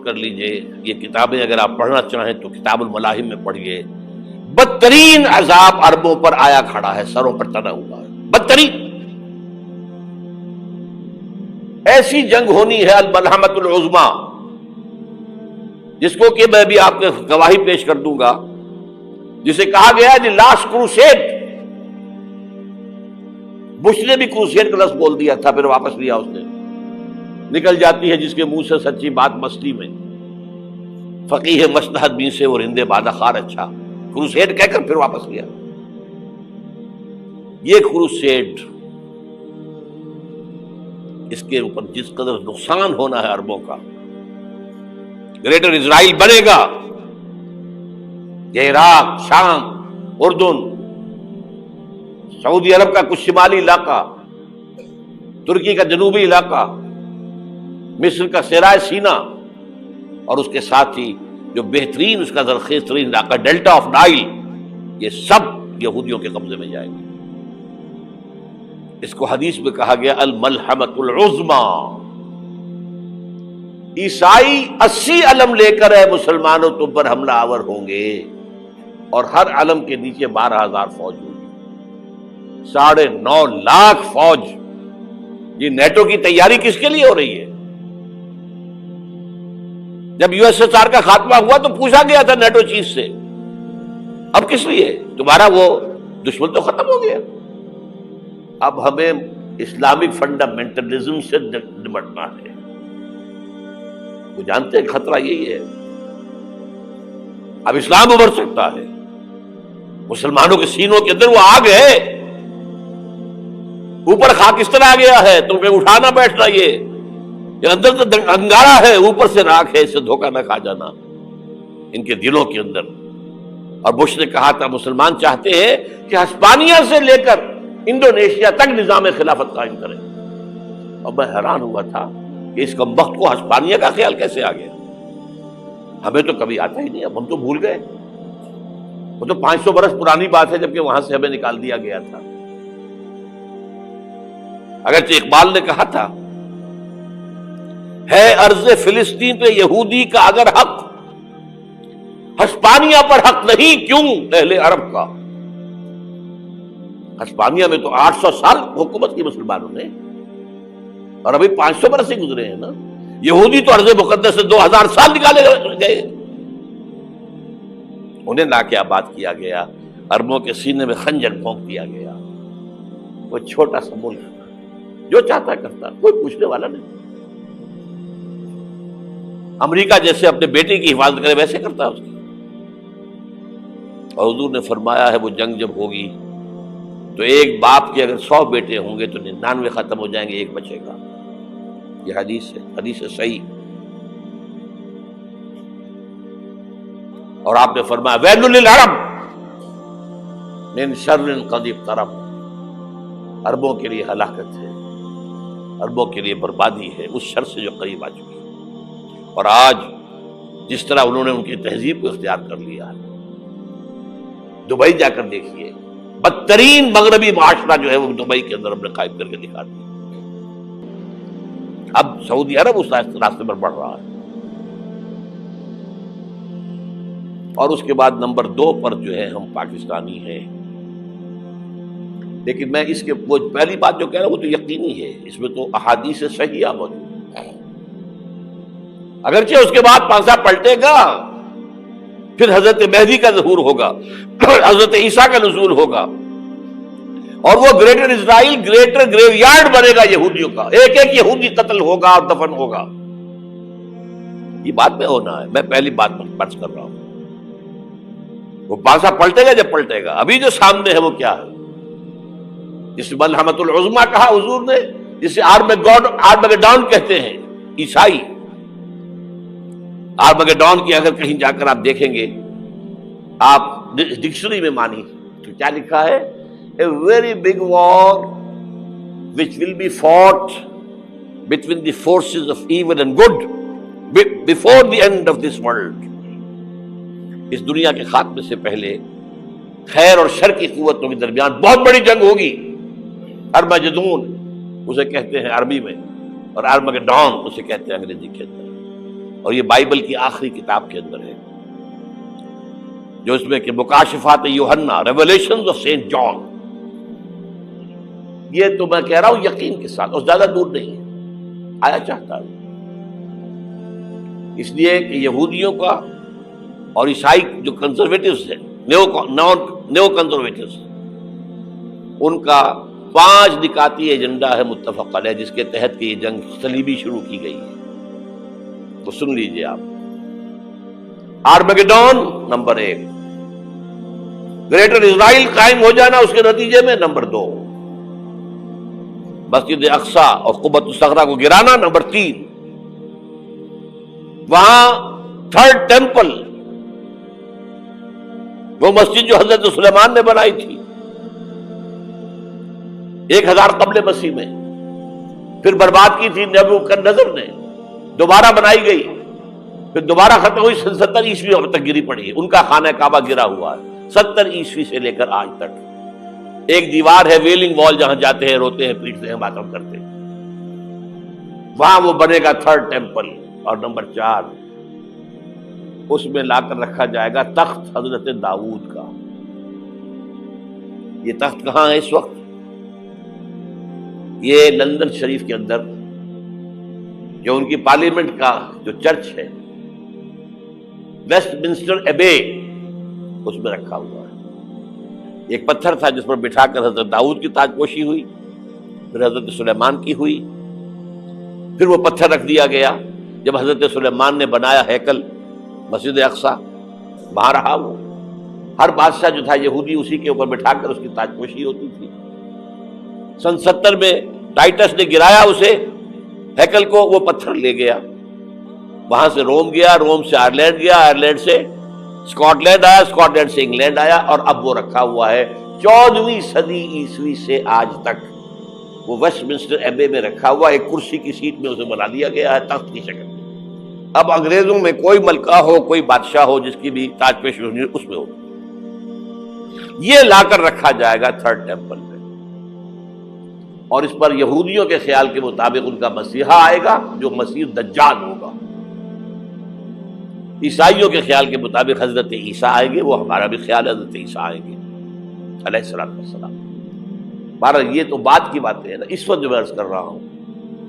کر لیجئے، یہ کتابیں اگر آپ پڑھنا چاہیں تو کتاب الملاحم میں پڑھیے. بدترین عذاب عربوں پر آیا کھڑا ہے، سروں پر تنا ہوا ہے، بدترین. ایسی جنگ ہونی ہے الملحمۃ العظمیٰ، جس کو کہ میں بھی آپ کو گواہی پیش کر دوں گا، جسے کہا گیا ہے دی لاسٹ کروسیڈ. بش نے بھی کروسیڈ کا لفظ بول دیا تھا، پھر واپس لیا اس نے. نکل جاتی ہے جس کے منہ سے سچی بات مستی میں، فقیہ مصلحت بین سے اور ہندے بادہ خار اچھا، کروسیڈ کہہ کر پھر واپس لیا. یہ کروسیڈ، اس کے اوپر جس قدر نقصان ہونا ہے عربوں کا، گریٹر اسرائیل بنے گا، یہ عراق، شام، اردن، سعودی عرب کا کچھ شمالی علاقہ، ترکی کا جنوبی علاقہ، مصر کا صحرائے سینا، اور اس کے ساتھ ہی جو بہترین اس کا زرخیز ترین علاقہ ڈیلٹا آف نائل، یہ سب یہودیوں کے قبضے میں جائیں گے. اس کو حدیث میں کہا گیا الملحمۃ العظمیٰ. عیسائی 80 علم لے کر ہے مسلمانوں تم پر حملہ آور ہوں گے، اور ہر علم کے نیچے 12,000 فوج ہوگی، 9.5 لاکھ فوج. یہ نیٹو کی تیاری کس کے لیے ہو رہی ہے؟ جب یو ایس ایس آر کا خاتمہ ہوا تو پوچھا گیا تھا نیٹو چیف سے، اب کس لیے؟ تمہارا وہ دشمن تو ختم ہو گیا، اب ہمیں اسلامک فنڈامنٹلزم سے نمٹنا ہے. وہ جانتے ہیں خطرہ یہی ہے، اب اسلام ابھر سکتا ہے. مسلمانوں کے سینوں کے اندر وہ آگ ہے، اوپر خاکستر آ گیا ہے، تمہیں اٹھانا بیٹھنا، یہ اندر تو انگارہ ہے، اوپر سے راکھ ہے، اس سے دھوکہ نہ کھا جانا ان کے دلوں کے اندر. اور بش نے کہا تھا مسلمان چاہتے ہیں کہ ہسپانیہ سے لے کر انڈونیشیا تک نظام خلافت قائم کریں. اور میں حیران ہوا تھا کہ اس کمبخت کو ہسپانیہ کا خیال کیسے آ گیا؟ ہمیں تو کبھی آتا ہی نہیں، اب ہم تو بھول گئے. وہ تو 500 برس پرانی بات ہے، جبکہ وہاں سے ہمیں نکال دیا گیا تھا. اگرچہ اقبال نے کہا تھا ہے ارض فلسطین پہ یہودی کا اگر حق، ہسپانیہ پر حق نہیں کیوں اہل عرب کا. ہسپانیہ میں تو 800 سال حکومت کی مسلمانوں نے، اور ابھی 500 برس ہی گزرے ہیں نا. یہودی تو ارض مقدس سے 2000 سال نکالے گئے. انہیں لا کے آباد کیا گیا، عربوں کے سینے میں خنجر پھونک دیا گیا. وہ چھوٹا سا ملک جو چاہتا کرتا، کوئی پوچھنے والا نہیں. امریکہ جیسے اپنے بیٹے کی حفاظت کرے ویسے کرتا ہے اس کی. اور حضور نے فرمایا ہے وہ جنگ جب ہوگی تو ایک باپ کے اگر 100 بیٹے ہوں گے تو 99 ختم ہو جائیں گے، ایک بچے گا. یہ حدیث ہے، حدیث ہے صحیح. اور آپ نے فرمایا ویل للعرب من شر قد اقترب، عربوں کے لیے ہلاکت ہے، عربوں کے لیے بربادی ہے اس شر سے جو قریب آ چکی ہے. اور آج جس طرح انہوں نے ان کی تہذیب کو اختیار کر لیا ہے، دبئی جا کر دیکھیے، بدترین مغربی معاشرہ جو ہے وہ دبئی کے اندر ہم نے قائم کر کے دکھا دیا. اب سعودی عرب اس راستے پر بڑھ رہا ہے. اور اس کے بعد نمبر 2 پر جو ہے ہم پاکستانی ہیں. لیکن میں اس کے وہ پہلی بات جو کہہ رہا ہوں وہ تو یقینی ہے، اس میں تو احادیث صحیحہ موجود ہے. اگرچہ اس کے بعد پانسا پلٹے گا، پھر حضرت مہدی کا ظہور ہوگا، حضرت عیسیٰ کا نزول ہوگا، اور وہ گریٹر اسرائیل گریٹر گریو یارڈ بنے گا یہودیوں کا. ایک ایک یہودی قتل ہوگا اور دفن ہوگا. یہ بات میں ہونا ہے، میں پہلی بات فرض کر رہا ہوں. وہ پانسا پلٹے گا جب پلٹے گا. ابھی جو سامنے ہے وہ کیا ہے؟ جس ملحمۃ العظمیٰ کہا حضور نے، جسے آرمگیڈون کہتے ہیں عیسائی. آرمگیڈون کی اگر کہیں جا کر آپ دیکھیں گے، آپ ڈکشنری میں مانی تو کیا لکھا ہے؟ A very big war which will be fought between the forces of evil and good before the end of this world. اس دنیا کے خاتمے سے پہلے خیر اور شر کی قوتوں کے درمیان بہت بڑی جنگ ہوگی. ارمجدون اسے کہتے ہیں عربی میں، اور آرمگیڈون اسے کہتے ہیں انگریزی کے اندر. اور یہ بائبل کی آخری کتاب کے اندر ہے، جو اس میں کہ مکاشفات یوحنا، ریولیشنز آف سینٹ جان. یہ تو میں کہہ رہا ہوں یقین کے ساتھ، اور زیادہ دور نہیں ہے، آیا چاہتا ہے. اس لیے کہ یہودیوں کا اور عیسائی جو کنزرویٹوز ہیں، نیو کنزرویٹوز، ان کا 5 نکاتی ایجنڈا ہے متفق علیہ، جس کے تحت کہ یہ جنگ صلیبی شروع کی گئی ہے. تو سن لیجئے آپ. آرمیگیڈون نمبر 1، گریٹر اسرائیل قائم ہو جانا اس کے نتیجے میں نمبر 2، مسجد اقصی اور قبۃ الصخرہ کو گرانا نمبر 3، وہاں تھرڈ ٹیمپل، وہ مسجد جو حضرت سلیمان نے بنائی تھی 1000 قبل مسیح میں، پھر برباد کی تھی نبوکدنضر نے، دوبارہ بنائی گئی، پھر دوبارہ ختم ہوئی 70 عیسوی تک گری پڑی. ان کا خانہ کعبہ گرا ہوا ہے 70 عیسوی سے لے کر آج تک. ایک دیوار ہے ویلنگ وال، جہاں جاتے ہیں، روتے ہیں، پیٹتے ہیں، ماتم کرتے ہیں، وہاں وہ بنے گا تھرڈ ٹیمپل. اور نمبر 4، اس میں لا کر رکھا جائے گا تخت حضرت داؤد کا. یہ تخت کہاں ہے اس وقت؟ یہ لندن شریف کے اندر، جو ان کی پارلیمنٹ کا جو چرچ ہے، ویسٹ منسٹر ایبے، اس میں رکھا ہوا ہے. ایک پتھر تھا جس پر بٹھا کر حضرت داؤد کی تاج پوشی ہوئی، پھر حضرت سلیمان کی ہوئی، پھر وہ پتھر رکھ دیا گیا جب حضرت سلیمان نے بنایا ہیکل مسجد اقصی، وہاں رہا وہ. ہر بادشاہ جو تھا یہودی اسی کے اوپر بٹھا کر اس کی تاج پوشی ہوتی تھی. سن 70 میں ٹائٹس نے گرایا اسے، ہیکل کو، وہ پتھر لے گیا، وہاں سے روم گیا، روم سے آئرلینڈ گیا، آئرلینڈ سے اسکاٹ لینڈ آیا، اسکاٹ لینڈ سے انگلینڈ آیا، اور اب وہ رکھا ہوا ہے 14ویں صدی عیسوی سے آج تک. وہ ویسٹ منسٹر ایبے میں رکھا ہوا، ایک کرسی کی سیٹ میں اسے بنا دیا گیا ہے تخت کی شکل میں. اب انگریزوں میں کوئی ملکہ ہو، کوئی بادشاہ ہو، جس کی بھی تاج پوشی ہونی اس میں ہو، یہ لا کر رکھا جائے گا تھرڈ ٹیمپل میں. اور اس پر یہودیوں کے خیال کے مطابق ان کا مسیحا آئے گا جو مسیح دجال ہوگا. عیسائیوں کے خیال کے مطابق حضرت عیسیٰ آئیں گے، وہ ہمارا بھی خیال ہے حضرت عیسیٰ آئیں گے علیہ السلام. بہرحال یہ تو بعد کی باتیں ہیں نا. اس وقت جو میں عرض کر رہا ہوں،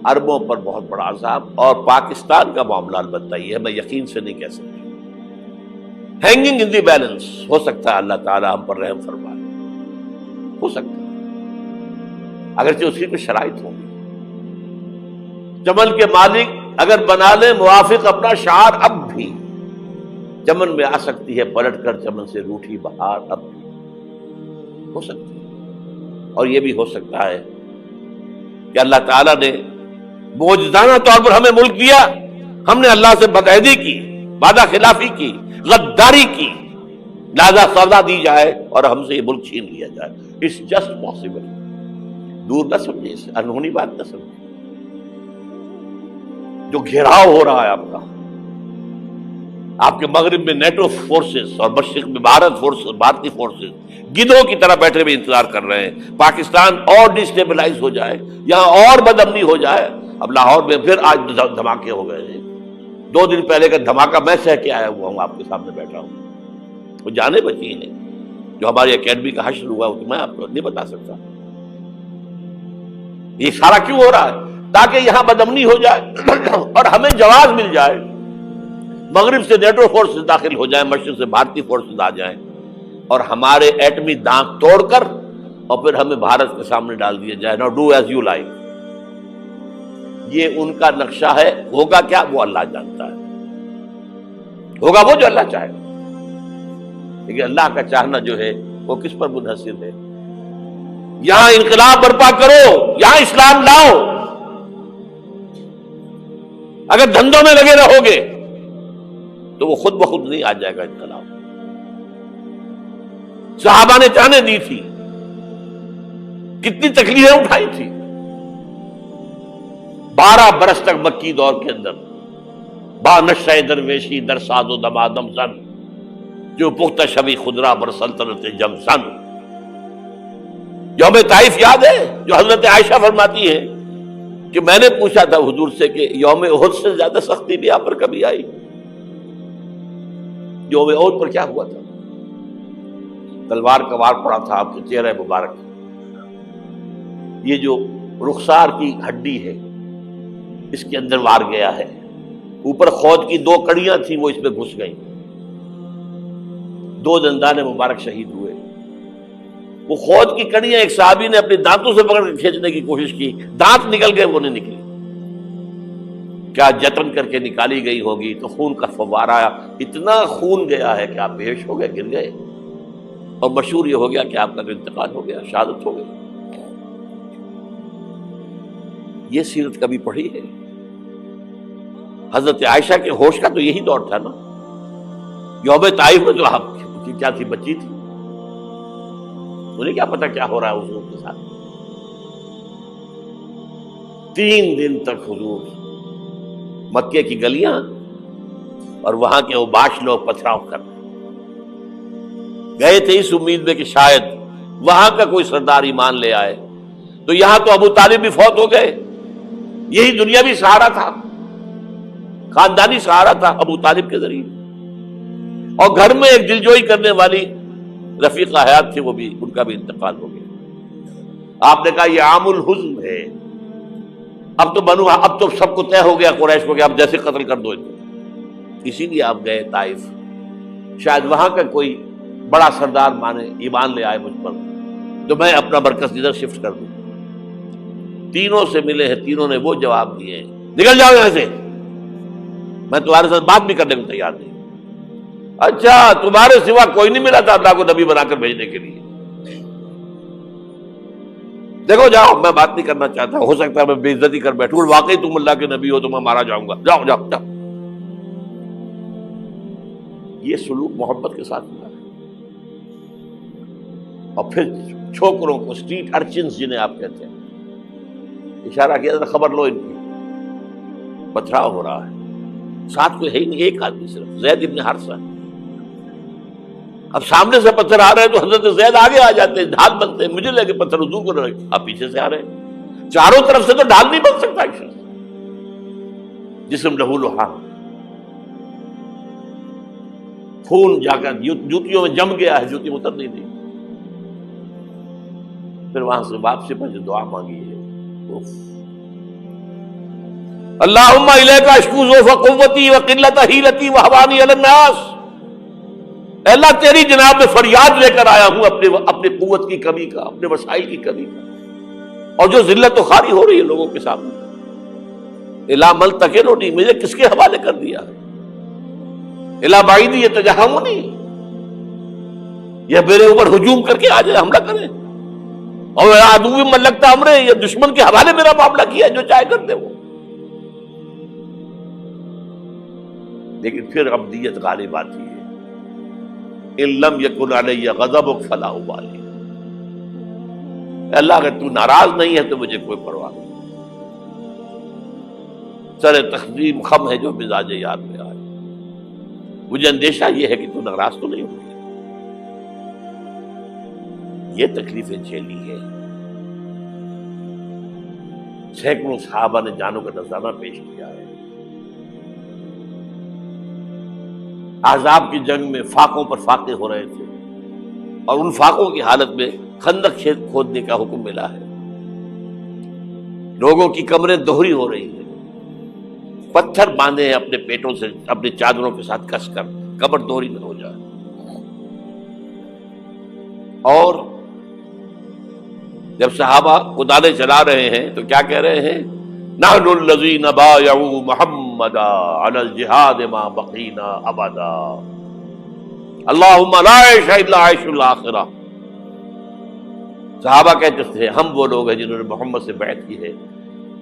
عربوں پر بہت بڑا عذاب، اور پاکستان کا معاملہ البتہ یہ ہے، میں یقین سے نہیں کہہ سکتا. ہینگنگ ان دی بیلنس، ہو سکتا ہے اللہ تعالیٰ ہم پر رحم فرمائے، ہو سکتا ہے، اگرچہ اسی پہ شرائط ہوں گی. چمن کے مالک اگر بنا لیں موافق اپنا شعار، اب بھی چمن میں آ سکتی ہے پلٹ کر چمن سے روٹھی بہار، اب بھی ہو سکتی ہے. اور یہ بھی ہو سکتا ہے کہ اللہ تعالیٰ نے معجزانہ طور پر ہمیں ملک دیا، ہم نے اللہ سے بدعہدی کی، وعدہ خلافی کی، غداری کی، لہذا سزا دی جائے اور ہم سے یہ ملک چھین لیا جائے. It's just possible. دور نہ سمجھے، اسے انہونی بات نہ سمجھے. جو گھیراؤ ہو رہا ہے آپ کے مغرب میں نیٹو فورسز اور مشرق میں بھارتی فورسز گدھوں کی طرح بیٹھے ہوئے انتظار کر رہے ہیں پاکستان اور ڈسٹیبلائز ہو جائے، یہاں اور بدامنی ہو جائے. اب لاہور میں پھر آج دھماکے ہو گئے ہیں. 2 دن پہلے کا دھماکہ میں سہ کے آیا ہوا ہوں، آپ کے سامنے بیٹھا ہوں. وہ جانے بچی ہیں جو ہماری اکیڈمی کا حشر ہوا، تو میں آپ کو نہیں بتا سکتا. یہ سارا کیوں ہو رہا ہے؟ تاکہ یہاں بدامنی ہو جائے اور ہمیں جواز مل جائے. مغرب سے نیٹو فورسز داخل ہو جائیں، مشرق سے بھارتی فورسز آ جائیں اور ہمارے ایٹمی دانت توڑ کر اور پھر ہمیں بھارت کے سامنے ڈال دیا جائے. نو ڈو ایز یو لائک. یہ ان کا نقشہ ہے. ہوگا کیا وہ اللہ جانتا ہے، ہوگا وہ جو اللہ چاہے. لیکن اللہ کا چاہنا جو ہے وہ کس پر منحصر ہے؟ یہاں انقلاب برپا کرو، یہاں اسلام لاؤ. اگر دھندوں میں لگے رہو گے تو وہ خود بخود نہیں آ جائے گا انقلاب. صحابہ نے جانیں دی تھی، کتنی تکلیفیں اٹھائی تھی. 12 برس تک مکی دور کے اندر با نشہ درویشی در ساز و دمادم زن، جو پختہ شبی خدرا بر سلطنت جم سن. یوم طائف یاد ہے جو حضرت عائشہ فرماتی ہے کہ میں نے پوچھا تھا حضور سے کہ یوم احد سے زیادہ سختی بھی آپ پر کبھی آئی؟ یوم احد پر کیا ہوا تھا؟ تلوار کا وار پڑا تھا آپ کے چہرہ مبارک، یہ جو رخسار کی ہڈی ہے اس کے اندر وار گیا ہے، اوپر خود کی 2 کڑیاں تھیں وہ اس میں گھس گئیں، 2 دندان مبارک شہید ہوئے۔ وہ خود کی کڑیاں ایک صحابی نے اپنے دانتوں سے پکڑ کے کھینچنے کی کوشش کی، دانت نکل گئے، وہ نہیں نکلی، کیا جتن کر کے نکالی گئی ہوگی تو خون کا فوارہ آیا، اتنا خون گیا ہے کہ آپ بے ہوش ہو گئے، گر گئے، اور مشہور یہ ہو گیا کہ آپ کا تو انتقال ہو گیا، شہادت ہو گئی۔ یہ سیرت کبھی پڑھی ہے؟ حضرت عائشہ کے ہوش کا تو یہی دور تھا نا، یوم طائف میں تو آپ کی کیا تھی، بچی تھی، انہیں کیا پتا کیا ہو رہا ہے حضور کے ساتھ۔ 3 دن تک حضور مکے کی گلیاں اور وہاں کے اوباش لوگ پتھراؤ کر گئے تھے اس امید میں کہ شاید وہاں کا کوئی سردار ایمان لے آئے، تو یہاں تو ابو طالب بھی فوت ہو گئے، یہی دنیاوی سہارا تھا، خاندانی سہارا تھا ابو طالب کے ذریعے، اور گھر میں ایک دلجوئی کرنے والی رفیقہ حیات تھی، وہ بھی، ان کا بھی انتقال ہو گیا۔ آپ نے کہا یہ عام الحزن ہے، اب تو سب کو طے ہو گیا قریش کو کہ اب جیسے قتل کر دو، اسی لیے آپ گئے طائف، شاید وہاں کا کوئی بڑا سردار مانے ایمان لے آئے مجھ پر تو میں اپنا مرکز ادھر شفٹ کر دوں۔ تینوں سے ملے ہیں، تینوں نے وہ جواب دیے ہیں، نکل جاؤ یہاں سے، میں تمہارے ساتھ بات بھی کرنے کو تیار نہیں۔ اچھا، تمہارے سوا کوئی نہیں ملا تھا اللہ کو نبی بنا کر بھیجنے کے لیے؟ دیکھو جاؤ، میں بات نہیں کرنا چاہتا، ہو سکتا ہے میں بے عزتی کر بیٹھوں، اور واقعی تم اللہ کے نبی ہو تو میں مارا جاؤں گا، جاؤ جاؤ جاؤ۔ یہ سلوک محبت کے ساتھ ہوا ہے۔ اور پھر چھوکروں کو، اسٹریٹ ارچنز جنہیں آپ کہتے ہیں، اشارہ کیا تھا، خبر لو ان کی، پتھراؤ ہو رہا ہے، ساتھ کوئی ہے ہی نہیں، ایک آدمی صرف، زید ابن حارثہ۔ اب سامنے سے پتھر آ رہے ہیں تو حضرت زید آگے آ جاتے ہیں، ڈھال بنتے ہیں، مجھے لگے پتھر حضور کو لگے، آپ پیچھے سے آ رہے ہیں، چاروں طرف سے تو ڈھال نہیں بن سکتا ایک شخص، جسم لہو لہان، خون جا کر جوتیوں میں جم گیا ہے، جوتی اتر نہیں دی۔ پھر وہاں سے واپسی پر جو دعا مانگی ہے، اللہم الیک اشکو ضعف قوتی وقلت حیلتی وہوانی علی الناس، اے اللہ تیری جناب میں فریاد لے کر آیا ہوں اپنے قوت کی کمی کا، اپنے وسائل کی کمی کا، اور جو ذلت و خواری ہو رہی ہے لوگوں کے سامنے، الا ملتقنونی، مجھے کس کے حوالے کر دیا ہے، الا بعیدی یتجہمونی، یہ میرے اوپر ہجوم کر کے آ جائے، حملہ کرے، اور عدو من لگتا امرے، یہ دشمن کے حوالے میرا معاملہ کیا، جو چاہے کر دے وہ۔ لیکن پھر عبدیت غالب آتی ہے، ان لم یکن علی غضبک فلا ابالی، اللہ اگر تو ناراض نہیں ہے تو مجھے کوئی پرواہ نہیں، سر تقدیم خم ہے جو مزاج یار میں آئے، مجھے اندیشہ یہ ہے کہ تو ناراض تو نہیں ہوگی۔ یہ تکلیفیں جھیلی ہے، سینکڑوں صحابہ نے جانوں کا نذرانہ پیش کیا ہے، احزاب کی جنگ میں فاقوں پر فاقے ہو رہے تھے، اور ان فاقوں کی حالت میں خندق کھودنے کا حکم ملا ہے، لوگوں کی کمریں دوہری ہو رہی ہیں، پتھر باندھے ہیں اپنے پیٹوں سے، اپنی چادروں کے ساتھ کس کر کمر دوہری نہ ہو جائے، اور جب صحابہ کدالیں چلا رہے ہیں تو کیا کہہ رہے ہیں، نحن الذین بایعوا محمدا علی الجہاد ما بقینا ابدا، اللہم لا عیش الا عیش الاخرہ۔ صحابہ کہتے تھے ہم وہ لوگ ہیں جنہوں نے محمد سے بیعت کی ہے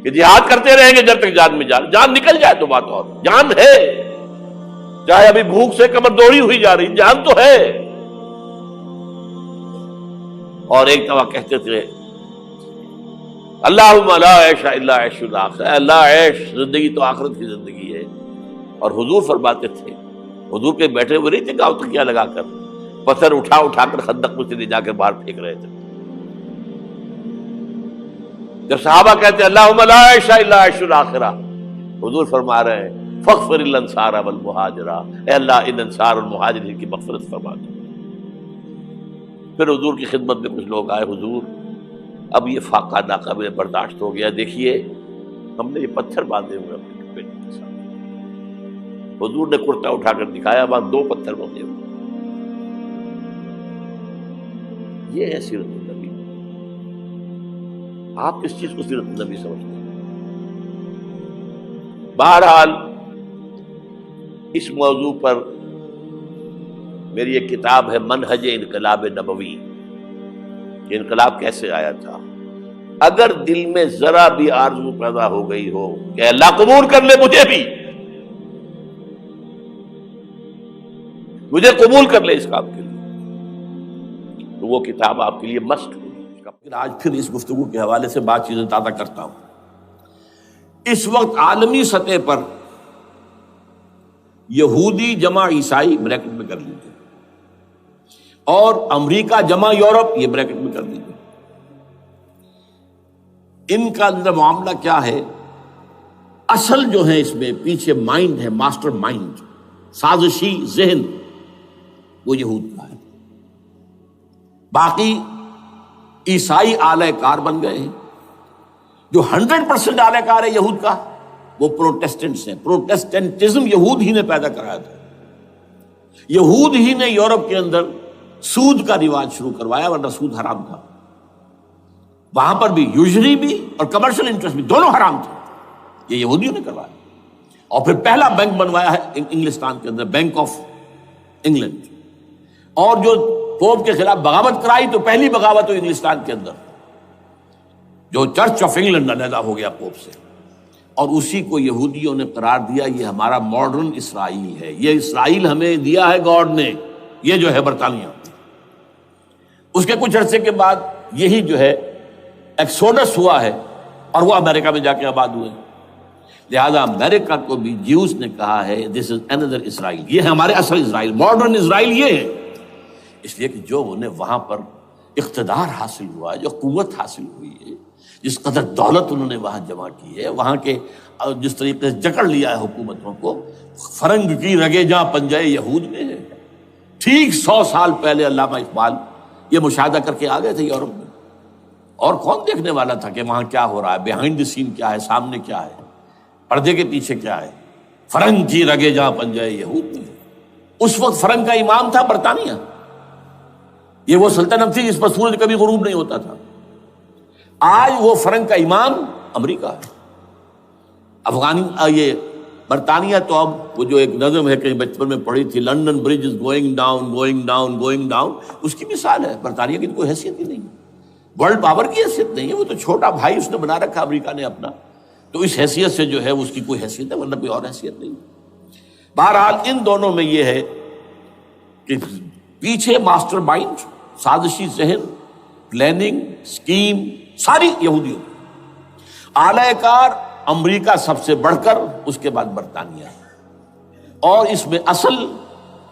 کہ جہاد کرتے رہیں گے جب تک جان میں جان نکل جائے تو بات، اور جان ہے، چاہے ابھی بھوک سے کمر دوڑی ہوئی جا رہی، جان تو ہے۔ اور ایک دفعہ کہتے تھے اللہم لا عیش الا عیش الاخرہ، اللہ عیش، زندگی تو آخرت کی زندگی ہے۔ اور حضور فرماتے تھے، حضور کے بیٹھے ہوئے نہیں تھے گاؤں تکیہ لگا کر، پتھر اٹھا کر خندق میں سے لے جا کر باہر پھینک رہے تھے، جب صحابہ کہتے ہیں اللہم لا عیش الا عیش الآخرہ، حضور فرما رہے ہیں فاغفر للانصار والمہاجرہ، اے اللہ ان انصار اور مہاجرین کی مغفرت فرما دو۔ پھر حضور کی خدمت میں کچھ لوگ آئے، حضور اب یہ فاقہ ناقابل برداشت ہو گیا، دیکھیے ہم نے یہ پتھر باندھے ہوئے اپنے پیٹ کے ساتھ۔ حضور نے کرتا اٹھا کر دکھایا، وہاں 2 پتھر بندھے ہوئے۔ یہ ہے سیرت النبی۔ آپ کس چیز کو سیرت النبی سمجھتے ہیں؟ بہرحال اس موضوع پر میری ایک کتاب ہے منہج انقلاب نبوی، کہ انقلاب کیسے آیا تھا۔ اگر دل میں ذرا بھی آرزو پیدا ہو گئی ہو کہ اللہ قبول کر لے مجھے بھی، مجھے قبول کر لے اس کام کے لیے، تو وہ کتاب آپ کے لیے مسٹ ہوگی۔ آج پھر اس گفتگو کے حوالے سے بات چیزیں تازہ کرتا ہوں۔ اس وقت عالمی سطح پر یہودی جمع عیسائی بریکٹ میں کر لیجیے، اور امریکہ جمع یورپ یہ بریکٹ میں کر لیجیے، ان کا اندر معاملہ کیا ہے؟ اصل جو ہے اس میں پیچھے مائنڈ ہے، ماسٹر مائنڈ، سازشی ذہن، وہ یہود کا ہے۔ باقی عیسائی آلہ کار بن گئے ہیں۔ جو 100% آلہ کار ہے یہود کا، وہ پروٹیسٹنٹس ہیں۔ پروٹیسٹنٹزم یہود ہی نے پیدا کرایا تھا، یہود ہی نے یورپ کے اندر سود کا رواج شروع کروایا، ورنہ سود حرام تھا وہاں پر بھی، یوزری بھی اور کمرشل انٹرسٹ بھی، دونوں حرام تھے، یہ یہودیوں نے کروایا۔ اور پھر پہلا بینک بنوایا ہے انگلستان کے اندر، بینک آف انگلینڈ، اور جو پوپ کے خلاف بغاوت کرائی تو پہلی بغاوت ہوئی انگلستان کے اندر، جو چرچ آف انگلینڈ علیحدہ ہو گیا پوپ سے، اور اسی کو یہودیوں نے قرار دیا یہ ہمارا ماڈرن اسرائیل ہے، یہ اسرائیل ہمیں دیا ہے گاڈ نے، یہ جو ہے برطانیہ۔ اس کے کچھ عرصے کے بعد یہی جو ہے ایکسوڈس ہوا ہے، اور وہ امریکہ میں جا کے آباد ہوئے۔ لہذا امریکہ کو بھی جیوز نے کہا ہے دس از اندر اسرائیل، یہ ہے ہمارے اصل اسرائیل، ماڈرن اسرائیل یہ ہے۔ اس لیے کہ جو انہیں وہاں پر اقتدار حاصل ہوا ہے، جو قوت حاصل ہوئی ہے، جس قدر دولت انہوں نے وہاں جمع کی ہے، وہاں کے جس طریقے سے جکڑ لیا ہے حکومتوں کو، فرنگ کی رگے جہاں پنجے یہود میں ہے۔ ٹھیک 100 سال پہلے علامہ اقبال یہ مشاہدہ کر کے آ گئے تھے یورپ میں، اور کون دیکھنے والا تھا کہ وہاں کیا ہو رہا ہے، بیہائنڈ دی سین کیا ہے، سامنے کیا ہے، پردے کے پیچھے کیا ہے۔ فرنگ کی رگے جہاں پنجے یہود میں۔ اس وقت فرنگ کا امام تھا برطانیہ، یہ وہ سلطنت تھی جس پر سورج کبھی غروب نہیں ہوتا تھا۔ آج وہ فرنگ کا امام امریکہ ہے۔ یہ برطانیہ تو اب وہ جو ایک نظم ہے کہ بچپن میں پڑھی تھی، London bridge is going down going down going down, اس کی مثال ہے۔ برطانیہ کی تو کوئی حیثیت ہی نہیں ہے، ورلڈ پاور کی حیثیت نہیں ہے، وہ تو چھوٹا بھائی اس نے بنا رکھا امریکہ نے اپنا، تو اس حیثیت سے جو ہے اس کی کوئی حیثیت ہے، ورنہ کوئی اور حیثیت نہیں۔ بہرحال ان دونوں میں یہ ہے کہ پیچھے ماسٹر مائنڈ، سازشی ذہن، پلاننگ، اسکیم ساری یہودیوں کی۔ آلہ کار امریکہ سب سے بڑھ کر، اس کے بعد برطانیہ، اور اس میں اصل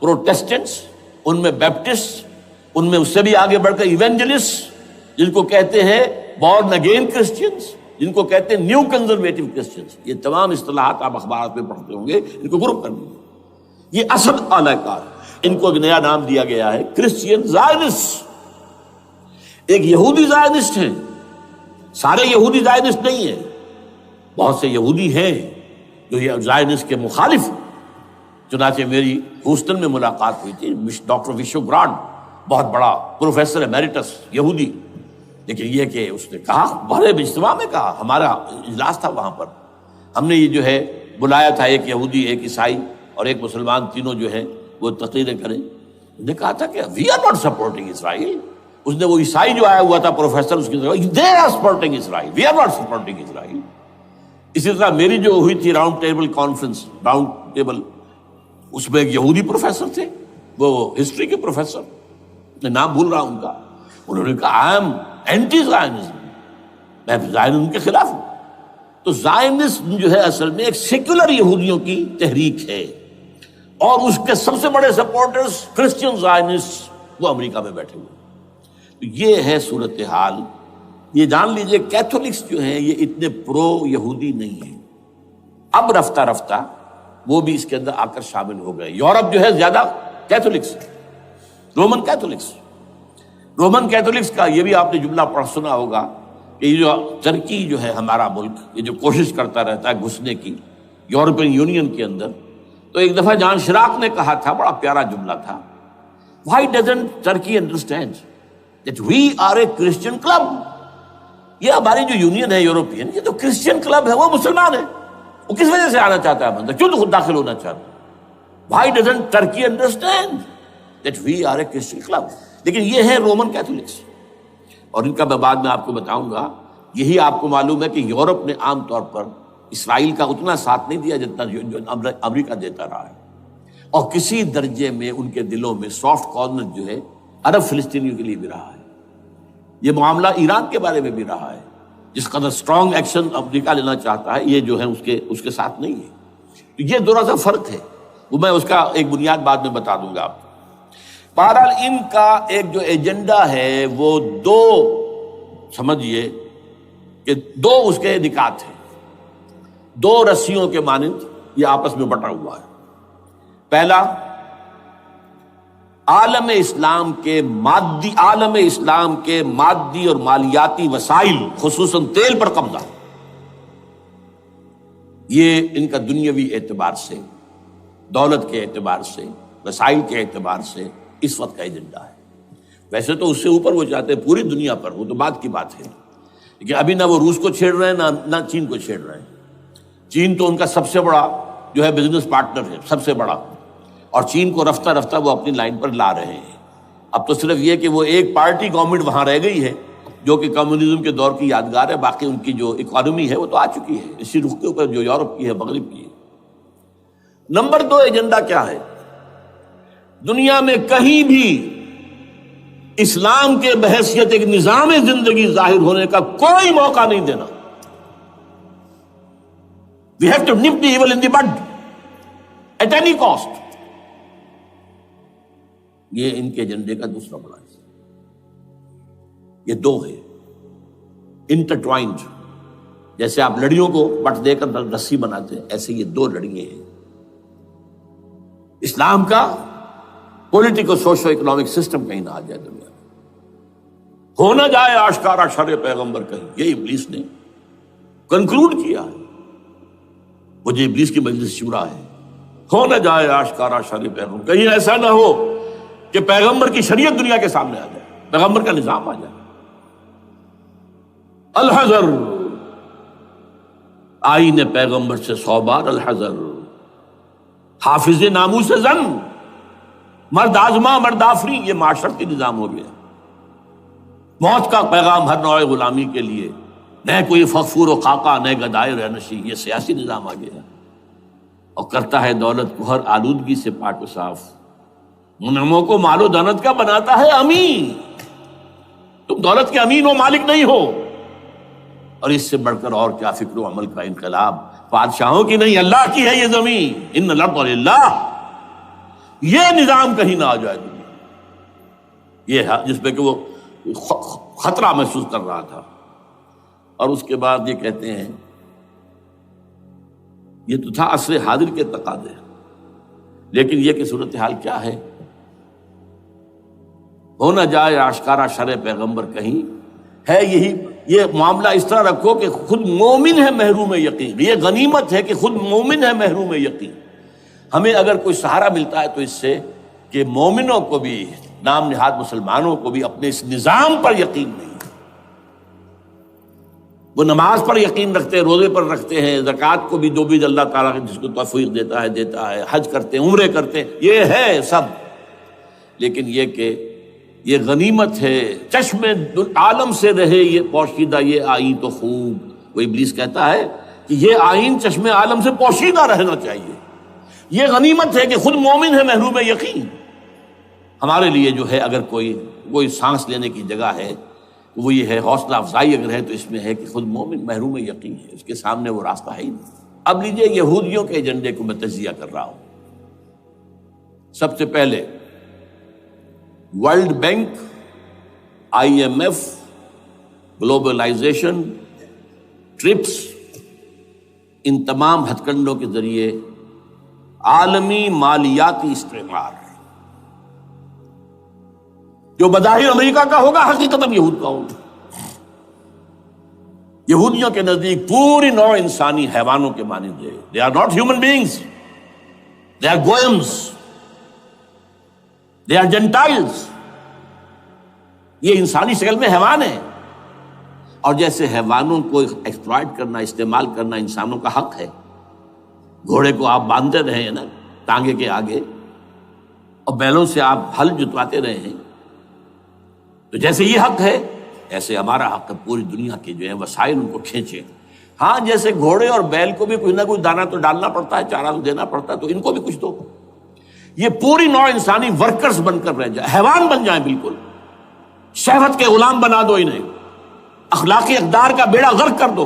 پروٹیسٹنٹس، ان میں بیپٹسٹ، ان میں اس سے بھی آگے بڑھ کر ایونجلسٹ، جن کو کہتے ہیں بورن اگین کرسچنز، جن کو کہتے ہیں نیو کنزرویٹو کرسچنز، یہ تمام اصطلاحات آپ اخبارات میں پڑھتے ہوں گے، ان کو گروپ کر لیجیے۔ یہ اصل آلہ کار، ان کو ایک نیا نام دیا گیا ہے کرسچین زائنسٹ۔ ایک یہودی زائنسٹ ہیں، سارے یہودی زائنسٹ نہیں ہیں، بہت سے یہودی ہیں جو یہ زائنسٹ کے مخالف ہیں۔ چنانچہ میری ہیوسٹن میں ملاقات ہوئی تھی ڈاکٹر وشو گرانڈ، بہت بڑا پروفیسر ایمیریٹس یہودی، لیکن یہ کہ اس نے کہا، بڑے اجتماع میں کہا، ہمارا اجلاس تھا وہاں پر، ہم نے یہ جو ہے بلایا تھا ایک یہودی، ایک عیسائی اور ایک مسلمان، تینوں جو ہے وہ تقریریں کریں۔ انہوں نے کہا تھا کہ وی آر ناٹ سپورٹنگ اسرائیل۔ اس نے وہ عیسائی جو آیا ہوا تھا پروفیسر، اس کی طرف they are supporting Israel, we are not supporting Israel. اسی طرح میری جو ہوئی تھی round table conference, round table, اس میں ایک یہودی پروفیسر تھے، وہ ہسٹری کے پروفیسر، میں نام بھول رہا ہوں ان کا، انہوں نے کہا آئی ایم اینٹی زائنزم، میں زائنزم کے خلاف ہوں۔ تو زائنزم جو ہے اصل میں ایک سیکولر یہودیوں کی تحریک ہے، اور اس کے سب سے بڑے سپورٹرز کرسچین زائنسٹ وہ امریکہ میں بیٹھے ہوئے۔ تو یہ ہے صورتحال یہ جان لیجئے کیتھولکس جو ہیں یہ اتنے پرو یہودی نہیں ہیں، اب رفتہ رفتہ وہ بھی اس کے اندر آ کر شامل ہو گئے۔ یورپ جو ہے زیادہ کیتھولکس، رومن کیتھولکس کا یہ بھی آپ نے جملہ پڑھ سنا ہوگا کہ یہ جو ترکی جو ہے ہمارا ملک، یہ جو کوشش کرتا رہتا ہے گھسنے کی یورپین یونین کے اندر، تو ایک دفعہ جان شراق نے کہا تھا، بڑا پیارا جملہ تھا، Why doesn't Turkey understand that we are a Christian club؟ یہ ہماری جو یونین ہے یورپین، یہ تو کرسچین کلب ہے، وہ مسلمان ہے، وہ کس وجہ سے آنا چاہتا ہے بندہ، کیوں تو خود داخل ہونا چاہتا ہے؟ Why doesn't Turkey understand that we are a Christian club؟ لیکن یہ ہے رومن کیتھولکس، اور ان کا میں بعد میں آپ کو بتاؤں گا۔ یہی آپ کو معلوم ہے کہ یورپ نے عام طور پر اسرائیل کا اتنا ساتھ نہیں دیا جتنا جو امریکہ دیتا رہا ہے، اور کسی درجے میں ان کے دلوں میں سافٹ کارنر جو ہے عرب فلسطینیوں کے لیے بھی رہا ہے۔ یہ معاملہ ایران کے بارے میں بھی رہا ہے، جس قدر اسٹرانگ ایکشن امریکہ لینا چاہتا ہے، یہ جو ہے اس کے ساتھ نہیں ہے۔ تو یہ تھوڑا سا فرق ہے، وہ میں اس کا ایک بنیاد بعد میں بتا دوں گا آپ کو۔ بہرحال ان کا ایک جو ایجنڈا ہے وہ دو، سمجھیے کہ دو اس کے نکات ہیں، دو رسیوں کے مانند یہ آپس میں بٹا ہوا ہے۔ پہلا، عالم اسلام کے مادی اور مالیاتی وسائل، خصوصاً تیل پر قبضہ، یہ ان کا دنیاوی اعتبار سے، دولت کے اعتبار سے، وسائل کے اعتبار سے اس وقت کا ایجنڈا ہے۔ ویسے تو اس سے اوپر وہ چاہتے ہیں پوری دنیا پر، وہ تو بعد کی بات ہے، لیکن ابھی نہ وہ روس کو چھیڑ رہے ہیں نہ چین کو چھیڑ رہے ہیں۔ چین تو ان کا سب سے بڑا جو ہے بزنس پارٹنر ہے، سب سے بڑا، اور چین کو رفتہ رفتہ وہ اپنی لائن پر لا رہے ہیں۔ اب تو صرف یہ کہ وہ ایک پارٹی گورنمنٹ وہاں رہ گئی ہے جو کہ کمیونزم کے دور کی یادگار ہے، باقی ان کی جو اکانومی ہے وہ تو آ چکی ہے اسی رخ کے اوپر جو یورپ کی ہے، مغرب کی ہے۔ نمبر دو ایجنڈا کیا ہے؟ دنیا میں کہیں بھی اسلام کے بحیثیت ایک نظام زندگی ظاہر ہونے کا کوئی موقع نہیں دینا۔ We have to nip the evil in the bud at any cost۔ یہ ان کے ایجنڈے کا دوسرا بڑا ہے۔ یہ دو ہے انٹرٹوائنڈ، جیسے آپ لڑیوں کو بٹ دے کر رسی بناتے ہیں، ایسے یہ دو لڑیے ہیں۔ اسلام کا پولیٹیکل سوشو اکنامک سسٹم کہیں نہ آ جائے دنیا میں، ہو نہ جائے آشکارا شر پیغمبر کہیں، یہ ابلیس نے کنکلوڈ کیا ہے، وہ جو ابلیس کی مجلس شورا ہے، ہو نہ جائے آشکارا شر پیغمبر، کہیں ایسا نہ ہو کہ پیغمبر کی شریعت دنیا کے سامنے آ جائے، پیغمبر کا نظام آ جائے۔ الحذر، آئین پیغمبر سے 100 بار الحذر، حافظ ناموس زن، مرد آزما مرد آفری، یہ معاشرتی نظام ہو گیا۔ موت کا پیغام ہر نوع غلامی کے لیے، نہ کوئی فخفور و خاکہ، نہ گدائے رہنشی، یہ سیاسی نظام آ گیا، اور کرتا ہے دولت کو ہر آلودگی سے پاک و صاف، منعموں کو مال و دولت کا بناتا ہے امین۔ تم دولت کے امین و مالک نہیں ہو، اور اس سے بڑھ کر اور کیا فکر و عمل کا انقلاب، بادشاہوں کی نہیں اللہ کی ہے یہ زمین، ان الارض للہ۔ یہ نظام کہیں نہ آ جائے دنیا، یہ ہے جس پہ کہ وہ خطرہ محسوس کر رہا تھا۔ اور اس کے بعد یہ کہتے ہیں، یہ تو تھا عصر حاضر کے تقاضے، لیکن یہ کہ صورتحال کیا ہے؟ ہو نہ جائے آشکارا شرع پیغمبر کہیں، ہے یہی، یہ معاملہ اس طرح رکھو کہ خود مومن ہے محروم یقین، یہ غنیمت ہے کہ خود مومن ہے محروم یقین۔ ہمیں اگر کوئی سہارا ملتا ہے تو اس سے کہ مومنوں کو بھی، نام نہاد مسلمانوں کو بھی اپنے اس نظام پر یقین نہیں، وہ نماز پر یقین رکھتے ہیں، روزے پر رکھتے ہیں، زکوٰۃ کو بھی جو بھی اللہ تعالیٰ جس کو توفیق دیتا ہے، حج کرتے ہیں، عمرے کرتے ہیں، یہ ہے سب، لیکن یہ کہ یہ غنیمت ہے، چشم عالم سے رہے یہ پوشیدہ یہ آئین تو خوب۔ وہ ابلیس کہتا ہے کہ یہ آئین چشم عالم سے پوشیدہ رہنا چاہیے، یہ غنیمت ہے کہ خود مومن ہے محروم یقین۔ ہمارے لیے جو ہے اگر کوئی سانس لینے کی جگہ ہے وہ یہ ہے، حوصلہ افزائی اگر ہے تو اس میں ہے کہ خود مومن محروم یقین ہے، اس کے سامنے وہ راستہ ہے ہی نہیں۔ اب لیجئے یہودیوں کے ایجنڈے کو میں تجزیہ کر رہا ہوں۔ سب سے پہلے world bank, IMF، globalisation, TRIPS, ان تمام ہتھ کنڈوں کے ذریعے عالمی مالیاتی استعمار جو بظاہر امریکہ کا ہوگا حقیقتاً یہود کا ہوگا۔ یہودیوں کے نزدیک پوری نوع انسانی حیوانوں کے مانند ہے۔ They are not human beings, they are goyim, they are gentiles. یہ انسانی شکل میں حیوان ہیں، اور جیسے حیوانوں کو ایکسپلائٹ کرنا، استعمال کرنا انسانوں کا حق ہے۔ گھوڑے کو آپ باندھتے رہے ہیں نا ٹانگے کے آگے، اور بیلوں سے آپ ہل جتواتے رہے ہیں، تو جیسے یہ حق ہے ایسے ہمارا حق ہے پوری دنیا کے جو ہے وسائل ان کو کھینچے۔ ہاں جیسے گھوڑے اور بیل کو بھی کوئی نہ کوئی دانہ تو ڈالنا پڑتا ہے، چارہ تو دینا پڑتا ہے، تو ان کو بھی کچھ دو۔ یہ پوری نوع انسانی ورکرز بن کر رہ جائے، حیوان بن جائیں، بالکل شہوت کے غلام بنا دو انہیں، اخلاقی اقدار کا بیڑا غرق کر دو،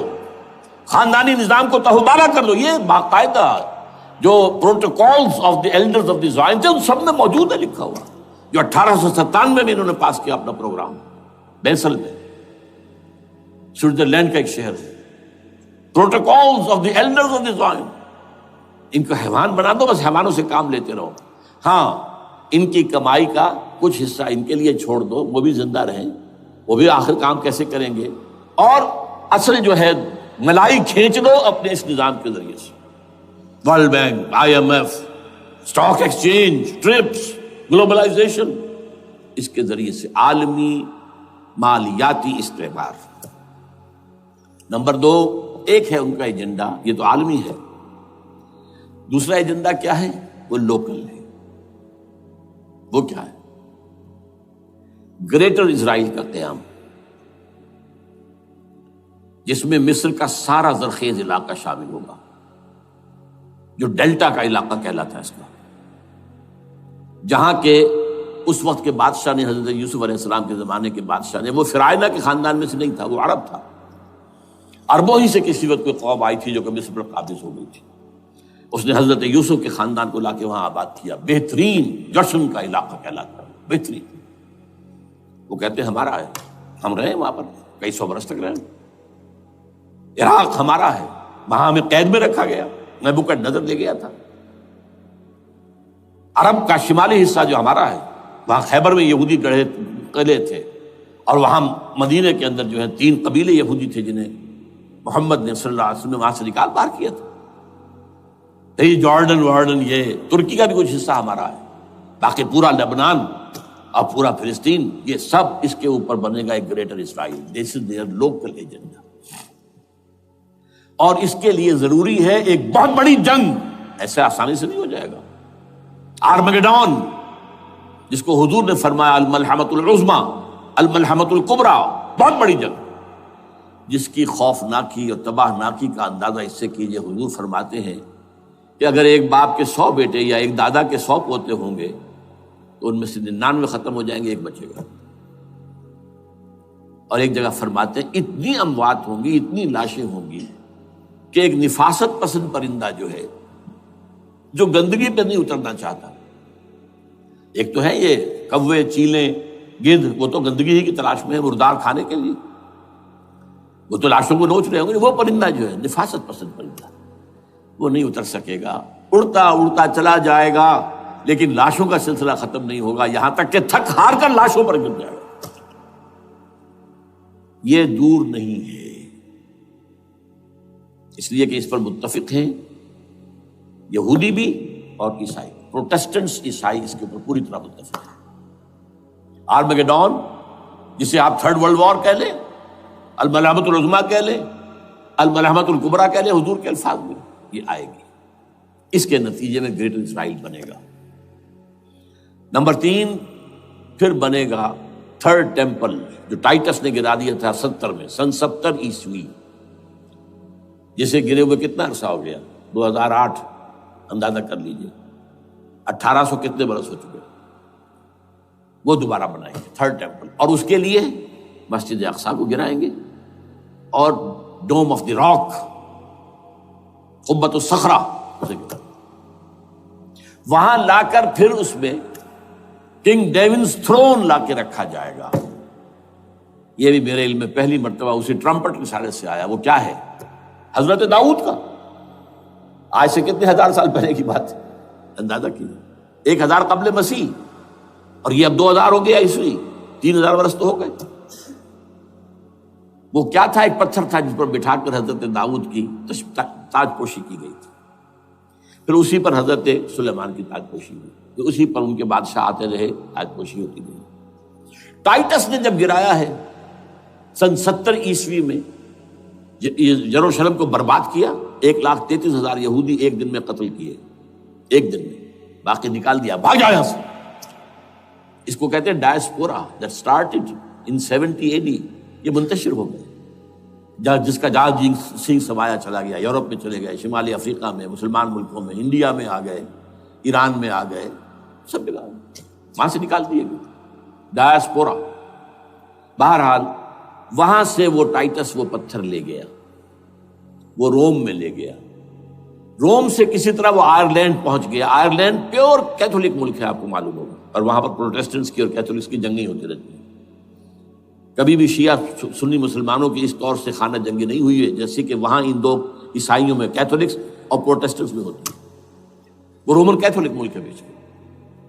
خاندانی نظام کو تہوبارہ کر دو۔ یہ باقاعدہ جو protocols of the elders of the Zion تھے ان سب میں موجود ہے، لکھا ہوا، جو 1897 میں انہوں نے پاس کیا اپنا پروگرام بیسل میں، سوئٹزرلینڈ کا ایک شہر ہے۔ Protocols of the elders of the Zion, ان کو حیوان بنا دو، بس حیوانوں سے کام لیتے رہو۔ ہاں ان کی کمائی کا کچھ حصہ ان کے لیے چھوڑ دو، وہ بھی زندہ رہیں، وہ بھی آخر کام کیسے کریں گے، اور اصل جو ہے ملائی کھینچ دو اپنے اس نظام کے ذریعے سے۔ World bank, I M F, stock exchange, TRIPS, globalisation, اس کے ذریعے سے عالمی مالیاتی استعمار۔ نمبر 2، ایک ہے ان کا ایجنڈا، یہ تو عالمی ہے، دوسرا ایجنڈا کیا ہے؟ وہ لوکل ہے۔ وہ کیا ہے؟ گریٹر اسرائیل کا قیام، جس میں مصر کا سارا زرخیز علاقہ شامل ہوگا، جو ڈیلٹا کا علاقہ کہلاتا ہے اس کا، جہاں کے اس وقت کے بادشاہ نے، حضرت یوسف علیہ السلام کے زمانے کے بادشاہ نے، وہ فرعونہ کے خاندان میں سے نہیں تھا، وہ عرب تھا، عربوں ہی سے کسی وقت کوئی قوم آئی تھی جو کہ مصر پر قابض ہو گئی تھی، اس نے حضرت یوسف کے خاندان کو لا کے وہاں آباد کیا۔ بہترین جشن کا علاقہ کہلاتا ہے، بہترین۔ وہ کہتے ہیں ہمارا ہے، ہم رہے وہاں پر کئی سو برس تک رہے، عراق ہمارا ہے، وہاں ہمیں قید میں رکھا گیا، نبوکدنضر لے گیا تھا۔ عرب کا شمالی حصہ جو ہمارا ہے، وہاں خیبر میں یہودی گڑھے قلعے تھے، اور وہاں مدینے کے اندر جو ہے 3 قبیلے یہودی تھے جنہیں محمد نے صلی اللہ علیہ وسلم نے وہاں سے نکال باہر کیا تھا۔ یہ جارڈن وارڈن، یہ ترکی کا بھی کچھ حصہ ہمارا ہے، باقی پورا لبنان اور پورا فلسطین، یہ سب اس کے اوپر بنے گا ایک greater Israel. This is there local agenda, اور اس کے لیے ضروری ہے ایک بہت بڑی جنگ، ایسے آسانی سے نہیں ہو جائے گا۔ آرمگیڈون، جس کو حضور نے فرمایا الملحمۃ العظمیٰ، الملحمۃ الکبریٰ، بہت بڑی جنگ، جس کی خوفناکی اور تباہ ناکی کا اندازہ اس سے کیجئے۔ حضور فرماتے ہیں کہ اگر ایک باپ کے 100 بیٹے یا ایک دادا کے 100 پوتے ہوں گے تو ان میں سے 99 ختم ہو جائیں گے، ایک بچے گا۔ اور ایک جگہ فرماتے ہیں اتنی اموات ہوں گی، اتنی لاشیں ہوں گی کہ ایک نفاست پسند پرندہ جو ہے، جو گندگی پہ نہیں اترنا چاہتا، ایک تو ہے یہ کوے، چیلیں، گدھ، وہ تو گندگی ہی کی تلاش میں ہے مردار کھانے کے لیے، وہ تو لاشوں کو نوچ رہے ہوں گے۔ وہ پرندہ جو ہے نفاست پسند پرندہ، وہ نہیں اتر سکے گا، اڑتا اڑتا چلا جائے گا، لیکن لاشوں کا سلسلہ ختم نہیں ہوگا، یہاں تک کہ تھک ہار کر لاشوں پر گر جائے گا۔ یہ دور نہیں ہے، اس لیے کہ اس پر متفق ہیں یہودی بھی اور عیسائی، پروٹسٹنٹس، عیسائی اس کے اوپر پوری طرح متفق ہیں۔ آرمگیڈون، جسے آپ 3rd ورلڈ وار کہہ لیں، الملحمۃ العظمیٰ کہہ لیں، الملحمۃ الکبریٰ کہہ لیں، حضور کے الفاظ میں یہ آئے گی۔ اس کے نتیجے میں گریٹر اسرائیل بنے گا۔ نمبر 3، پھر بنے گا 3rd ٹیمپل، جو ٹائٹس نے گرا دیا تھا 70 میں، سن 70 عیسوی، جسے گرے ہوئے کتنا عرصہ ہو گیا؟ 2008، اندازہ کر لیجئے 1800 کتنے برس ہو چکے۔ وہ دوبارہ بنائیں گے 3rd ٹیمپل، اور اس کے لیے مسجد اقصیٰ کو گرائیں گے، اور ڈوم آف دی راک، قبۃ الصخرہ، وہاں لا کر پھر اس میں کنگ ڈیونز تھرون لا کے رکھا جائے گا، یہ بھی میرے علم میں پہلی مرتبہ اسی ٹرمپٹ رسالے سے آیا. وہ کیا ہے؟ حضرت داؤد کا. آج سے کتنے ہزار سال پہلے کی بات ہے، اندازہ کیجیے. 1000 قبل مسیح، اور یہ اب 2000 ہو گیا عیسوی، 3000 برس تو ہو گئے. وہ کیا تھا؟ ایک پتھر تھا جس پر بٹھا کر حضرت داؤد کی تاج پوشی کی گئی تھی. پھر اسی پر حضرت سلیمان کی تاج پوشی ہوئی، پھر اسی پر ان کے بادشاہ آتے رہے، تاج پوشی ہوتی گئی. ٹائٹس نے جب گرایا ہے سن 70 عیسوی میں، یروشلم کو برباد کیا، 1,33,000 یہودی ایک دن میں قتل کیے، ایک دن میں، باقی نکال دیا، بھاگ جاؤ یہاں سے. اس کو کہتے ہیں diaspora that started in 70 AD. یہ منتشر ہو گئے، جس کا جہاز سنگھ سمایا چلا گیا، یورپ میں چلے گئے، شمالی افریقہ میں، مسلمان ملکوں میں، انڈیا میں آ گئے، ایران میں آ گئے، سب جگہ وہاں سے نکال دیے گئے، ڈائسپورا. بہرحال وہاں سے وہ ٹائٹس وہ پتھر لے گیا، وہ روم میں لے گیا. روم سے کسی طرح وہ آئرلینڈ پہنچ گیا. آئرلینڈ پیور کیتھولک ملک ہے، آپ کو معلوم ہوگا، اور وہاں پر پروٹیسٹنٹس کی اور کیتھولکس کی جنگیں ہوتی رہتی ہیں. کبھی بھی شیعہ سنی مسلمانوں کی اس طور سے خانہ جنگی نہیں ہوئی ہے جیسے کہ وہاں ان دو عیسائیوں میں، کیتھولکس اور پروٹیسٹنٹس میں ہوتی ہے. وہ رومن کیتھولک ملک ہے بیچ میں.